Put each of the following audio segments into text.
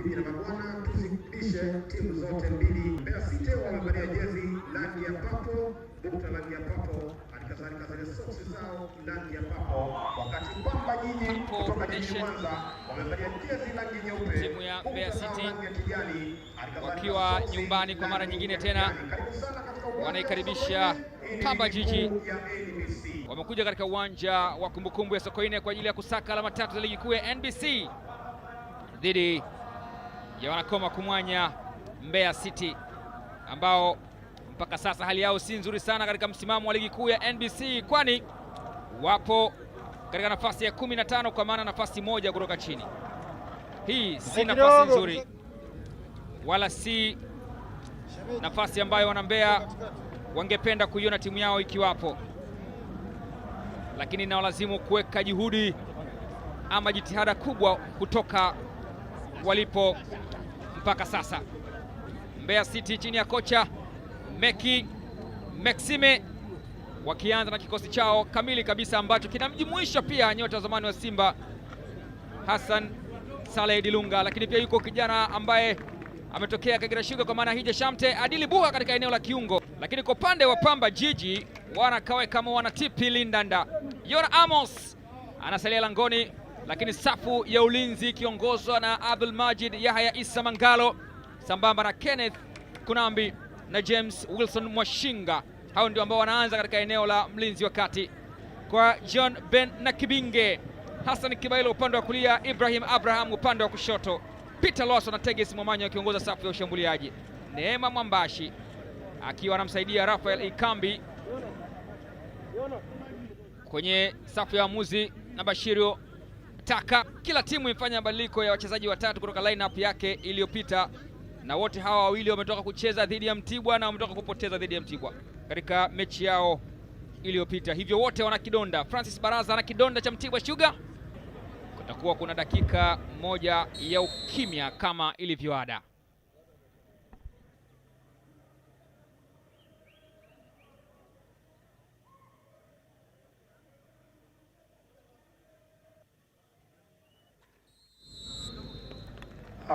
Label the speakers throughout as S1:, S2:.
S1: Mabibi na mabwana, tuzikurudishe timu zote mbili. Mbeya City wamevalia jezi rangi ya papo, bukta rangi ya papo, halikadhalika zile soksi zao rangi ya papo, wakati Pamba Jiji kutoka jijini Mwanza wamevalia jezi rangi nyeupe,
S2: timu ya Mbeya City wakiwa nyumbani kwa mara nyingine tena wanaikaribisha Pamba Jiji. Wamekuja katika uwanja wa kumbukumbu ya Sokoine kwa ajili ya kusaka alama 3 za ligi kuu ya NBC dhidi ya wanakoma kumwanya Mbeya City ambao mpaka sasa hali yao si nzuri sana katika msimamo wa ligi kuu ya NBC, kwani wapo katika nafasi ya 15 kwa maana nafasi moja kutoka chini. Hii si nafasi nzuri wala si nafasi ambayo wana Mbeya wangependa kuiona timu yao ikiwapo, lakini inawalazimu kuweka juhudi ama jitihada kubwa kutoka walipo mpaka sasa. Mbeya City chini ya kocha Meki Maxime wakianza na kikosi chao kamili kabisa ambacho kinamjumuisha pia nyota zamani wa Simba Hassan Saleh Dilunga, lakini pia yuko kijana ambaye ametokea Kagera Sugar kwa maana Hija Shamte Adili Buha katika eneo la kiungo. Lakini kwa upande wa Pamba Jiji wanakawe kama wana Tipi Lindanda, Yona Amos anasalia langoni, lakini safu ya ulinzi ikiongozwa na Abdul Majid Yahya Isa Mangalo sambamba na Kenneth Kunambi na James Wilson Mwashinga. Hao ndio ambao wanaanza katika eneo la mlinzi wa kati. Kwa John Ben na Kibinge, Hassan Kibailo upande wa kulia, Ibrahim Abraham upande wa kushoto, Peter Loso na Tegesi Momanyo akiongoza safu ya ushambuliaji, Neema Mwambashi akiwa anamsaidia Rafael Ikambi kwenye safu ya waamuzi na Bashirio Taka. Kila timu imefanya mabadiliko ya wachezaji watatu kutoka lineup yake iliyopita, na wote hawa wawili wametoka kucheza dhidi ya Mtibwa na wametoka kupoteza dhidi ya Mtibwa katika mechi yao iliyopita, hivyo wote wana kidonda. Francis Baraza ana kidonda cha Mtibwa Sugar. Kutakuwa kuna dakika moja ya ukimya kama ilivyoada.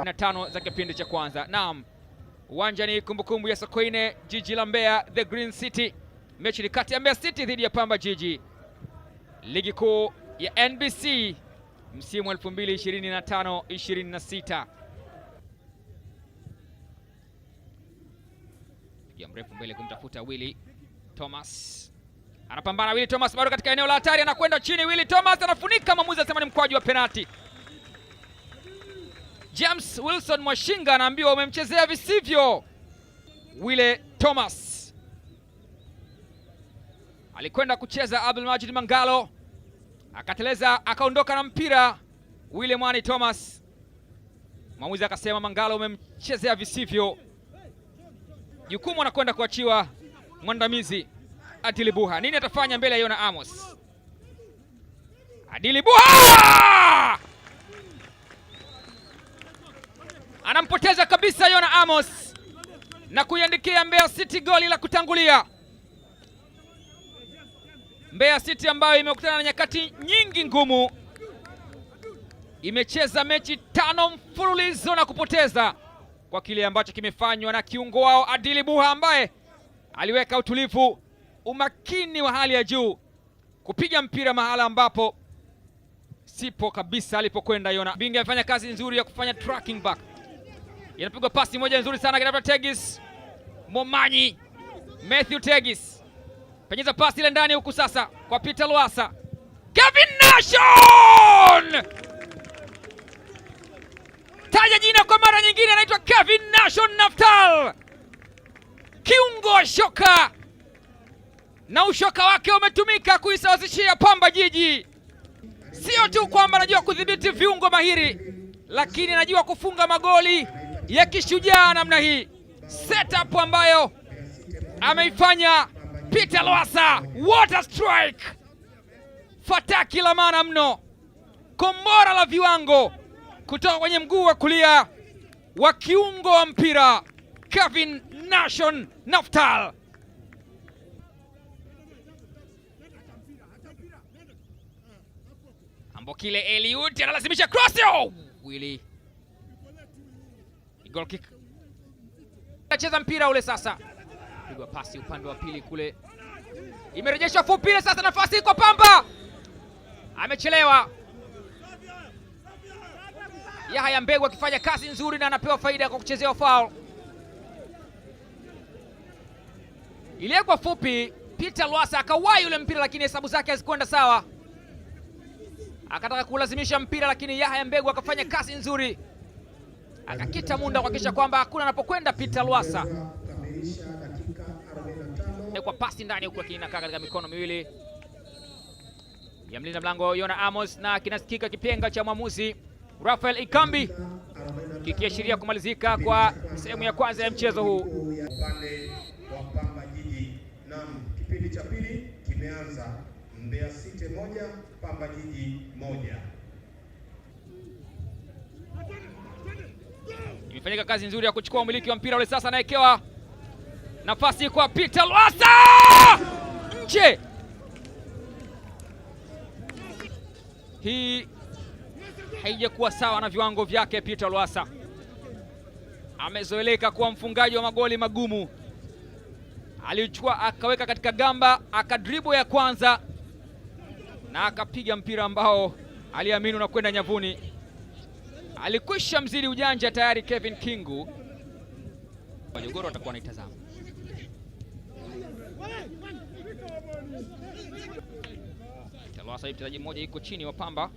S2: Na 5 za kipindi cha kwanza. Naam, uwanja ni kumbukumbu ya Sokoine, jiji la Mbeya, The Green City. Mechi ni kati ya Mbeya City dhidi ya Pamba Jiji, ligi kuu ya NBC msimu 2025-26. Piga mrefu mbele kumtafuta Willy Thomas, anapambana Willy Thomas bado katika eneo la hatari, anakwenda chini. Willy Thomas anafunika, mwamuzi anasema ni mkwaju wa penalti. James Wilson Mwashinga anaambiwa umemchezea visivyo. Willy Thomas alikwenda kucheza, Abdul Majid Mangalo akateleza, akaondoka na mpira. Willy Mwani Thomas, mwamuzi akasema Mangalo umemchezea visivyo. Jukumu anakwenda kuachiwa mwandamizi Adili Buha. Nini atafanya mbele ya Yona Amos? Adili Buha anampoteza kabisa Yona Amos na kuiandikia Mbeya City goli la kutangulia. Mbeya City ambayo imekutana na nyakati nyingi ngumu, imecheza mechi 5 mfululizo na kupoteza, kwa kile ambacho kimefanywa na kiungo wao Adili Buha ambaye aliweka utulivu, umakini wa hali ya juu kupiga mpira mahala ambapo sipo kabisa alipokwenda Yona. Binge amefanya kazi nzuri ya kufanya tracking back. Inapigwa pasi moja nzuri sana kwa Tegis Momanyi, Matthew Tegis penyeza pasi ile ndani huku sasa kwa Peter Loasa. Kevin Nation! Taja jina kwa mara nyingine, anaitwa Kevin Nation Naftal, kiungo wa shoka, na ushoka wake umetumika kuisawazishia Pamba Jiji. Sio tu kwamba anajua kudhibiti viungo mahiri, lakini anajua kufunga magoli ya kishujaa namna hii. Setup ambayo ameifanya Peter Loasa, water strike, fataki la maana mno, kombora la viwango kutoka kwenye mguu wa kulia wa kiungo wa mpira Kevin Nation Naftal. Ambokile Eliud analazimisha cross. Willy Goal kick. Anacheza mpira ule sasa. Pigwa pasi upande wa pili kule. Imerejeshwa fupi ile sasa, nafasi kwa Pamba. Amechelewa. Yahya Mbegu akifanya kazi nzuri na anapewa faida kwa kuchezewa foul. Iliyekuwa fupi, Peter Lwasa akawahi yule mpira lakini hesabu zake hazikwenda sawa. Akataka kulazimisha mpira lakini Yahya Mbegu akafanya kazi nzuri. Akakita munda kuhakikisha kwamba hakuna anapokwenda Peter Lwasa. Kwa pasi ndani huko kinakaa katika mikono miwili ya mlinda mlango Yona Amos, na kinasikika kipenga cha mwamuzi Rafael Ikambi kikiashiria kumalizika kwa sehemu ya kwanza ya mchezo huu.
S1: Upande wa Pamba Jiji, na kipindi cha pili kimeanza. Mbeya City 1 Pamba Jiji 1.
S2: Imefanyika kazi nzuri ya kuchukua umiliki wa mpira ule sasa, anawekewa nafasi kwa Peter Lwasa nje. Hii haijakuwa sawa na viwango vyake. Peter Lwasa amezoeleka kuwa mfungaji wa magoli magumu. Alichukua akaweka katika gamba, akadribo ya kwanza na akapiga mpira ambao aliamini na kwenda nyavuni. Alikwisha mzidi ujanja tayari Kevin Kingu. Wajogoro watakuwa wanaitazama. Lwasa mchezaji mmoja yuko chini wa Pamba.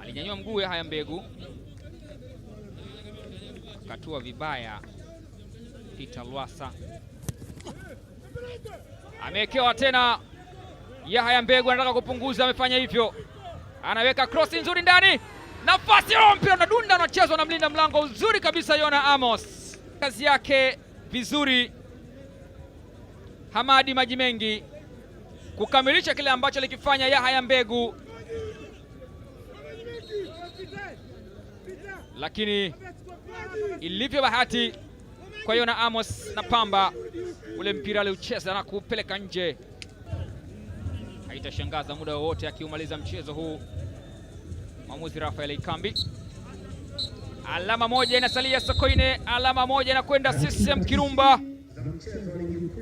S2: Alinyanyua mguu Yahya Mbegu. Katua vibaya Peter Lwasa. Amewekewa tena Yahya Mbegu, anataka kupunguza, amefanya hivyo. Anaweka cross nzuri ndani. Nafasi ya mpira unadunda, unachezwa na mlinda mlango uzuri kabisa Yona Amos. Kazi yake vizuri Hamadi Maji Mengi kukamilisha kile ambacho alikifanya Yahya Mbegu, lakini ilivyo bahati kwa Yona Amos na Pamba, ule mpira aliucheza na kupeleka nje. Haitashangaza muda wowote akiumaliza mchezo huu mwamuzi Rafael Ikambi. Alama moja inasalia Sokoine, alama moja inakwenda CCM Kirumba,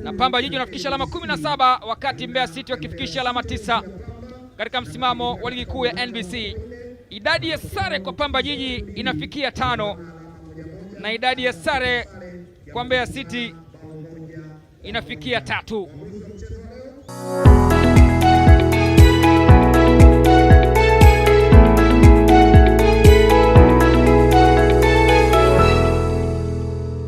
S2: na Pamba Jiji wanafikisha alama 17 wakati Mbeya City wakifikisha alama 9 katika msimamo wa ligi kuu ya NBC. Idadi ya sare kwa Pamba Jiji inafikia 5 na idadi ya sare kwa Mbeya City inafikia 3.